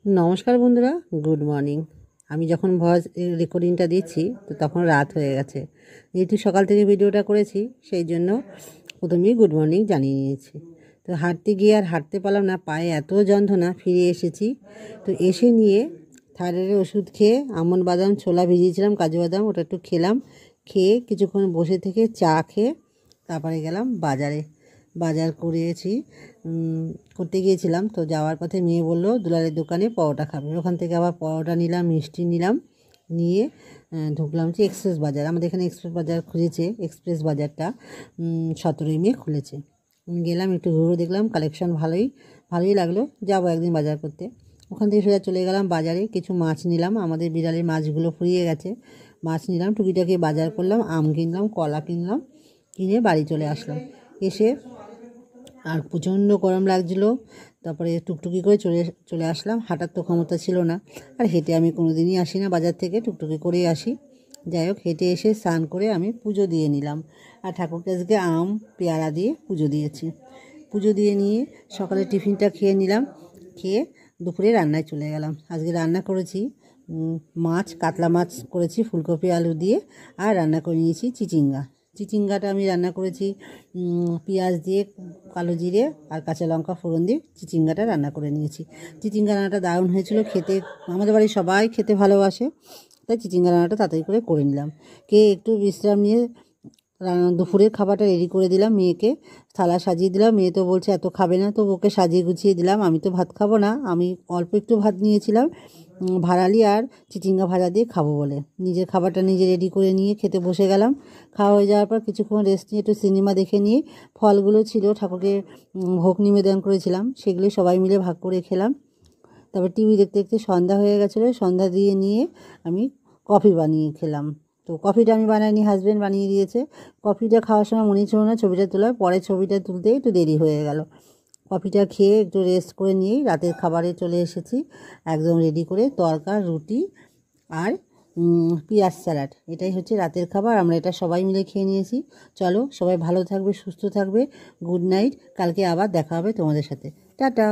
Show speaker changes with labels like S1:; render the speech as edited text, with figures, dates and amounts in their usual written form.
S1: নমস্কার বন্ধুরা, good morning. আমি যখন ভয়েস রেকর্ডিংটা দিচ্ছি তো তখন রাত হয়ে গেছে। যেহেতু সকাল থেকে ভিডিওটা করেছি সেই জন্য প্রথমেই গুড মর্নিং জানিয়ে নিয়েছি। তো হাঁটতে গিয়ে আর হাঁটতে পারলাম না, পায়ে এত যন্ত্রণা। ফিরে এসেছি, তো এসে নিয়ে থাইরয়েডের ওষুধ খেয়ে আমন্ড বাদাম ছোলা ভিজিয়েছিলাম, কাজু বাদাম, ওটা একটু খেলাম। খেয়ে কিছুক্ষণ বসে থেকে চা খেয়ে তারপরে গেলাম বাজারে। বাজার করেছি, করতে গিয়েছিলাম। তো যাওয়ার পথে মেয়ে বললো দুলারের দোকানে পরোটা খাবে। ওখান থেকে আবার পরোটা নিলাম, মিষ্টি নিলাম, নিয়ে ঢুকলাম হচ্ছে এক্সপ্রেস বাজার। আমাদের এখানে এক্সপ্রেস বাজার খুলেছে, এক্সপ্রেস বাজারটা 17ই মে খুলেছে। গেলাম, একটু ঘুরে দেখলাম, কালেকশন ভালোই লাগলো। যাবো একদিন বাজার করতে। ওখান থেকে সোজা চলে গেলাম বাজারে, কিছু মাছ নিলাম। আমাদের বিড়ালের মাছগুলো ফুরিয়ে গেছে, মাছ নিলাম, টুকিটাকি বাজার করলাম, আম কিনলাম, কলা কিনলাম, কিনে বাড়ি চলে আসলাম। এসে আর প্রচণ্ড গরম লাগছিলো, তারপরে টুকটুকি করে চলে আসলাম। হাঁটার তো ক্ষমতা ছিল না, আর হেঁটে আমি কোনো দিনই আসি না বাজার থেকে, টুকটুকি করেই আসি। যাই হোক, হেঁটে এসে স্নান করে আমি পুজো দিয়ে নিলাম, আর ঠাকুরকে আজকে আম পেয়ারা দিয়ে পুজো দিয়েছি। পুজো দিয়ে নিয়ে সকালে টিফিনটা খেয়ে নিলাম, খেয়ে দুপুরে রান্নায় চলে গেলাম। আজকে রান্না করেছি মাছ, কাতলা মাছ করেছি ফুলকপি আলু দিয়ে, আর রান্না করে নিয়েছি চিচিঙ্গা। চিচিঙ্গাটা আমি রান্না করেছি পেঁয়াজ দিয়ে, কালো জিরে আর কাঁচা লঙ্কা ফোড়ন দিয়ে চিচিঙ্গাটা রান্না করে নিয়েছি। চিচিঙ্গা রান্নাটা দারুণ হয়েছিল খেতে, আমাদের বাড়ির সবাই খেতে ভালোবাসে, তাই চিচিঙ্গা রান্নাটা তাড়াতাড়ি করে নিলাম। একটু বিশ্রাম নিয়ে দুপুরের খাবারটা রেডি করে দিলাম, মেয়েকে থালা সাজিয়ে দিলাম। মেয়ে তো বলছে এত খাবে না, তো ওকে সাজিয়ে গুছিয়ে দিলাম। আমি তো ভাত খাবো না, আমি অল্প একটু ভাত নিয়েছিলাম, ভাড়ালি আর চিচিঙ্গা ভাজা দিয়ে খাবো বলে। নিজের খাবারটা নিজে রেডি করে নিয়ে খেতে বসে গেলাম। খাওয়া হয়ে যাওয়ার পর কিছুক্ষণ রেস্ট নিয়ে একটু সিনেমা দেখে নিয়ে, ফলগুলো ছিল ঠাকুরকে ভোগ নিবেদন করেছিলাম, সেগুলো সবাই মিলে ভাগ করে খেলাম। তারপর টিভি দেখতে দেখতে সন্ধ্যা হয়ে গেছিলো, সন্ধ্যা দিয়ে নিয়ে আমি কফি বানিয়ে খেলাম। তো কফিটা আমি বানাইনি, হাজব্যান্ড বানিয়ে দিয়েছে। কফিটা খাওয়ার সময় মনে ছিল না ছবিটা তোলার, পরে ছবিটা তুলতে একটু দেরি হয়ে গেল। কফিটা খেয়ে একটু রেস্ট করে নিয়েই রাতের খাবারে চলে এসেছি, একদম রেডি করে তরকা, রুটি আর পেঁয়াজ স্যালাড। এটাই হচ্ছে রাতের খাবার, আমরা এটা সবাই মিলে খেয়ে নিয়েছি। চলো, সবাই ভালো থাকবে, সুস্থ থাকবে, গুড নাইট। কালকে আবার দেখা হবে তোমাদের সাথে, টাটা।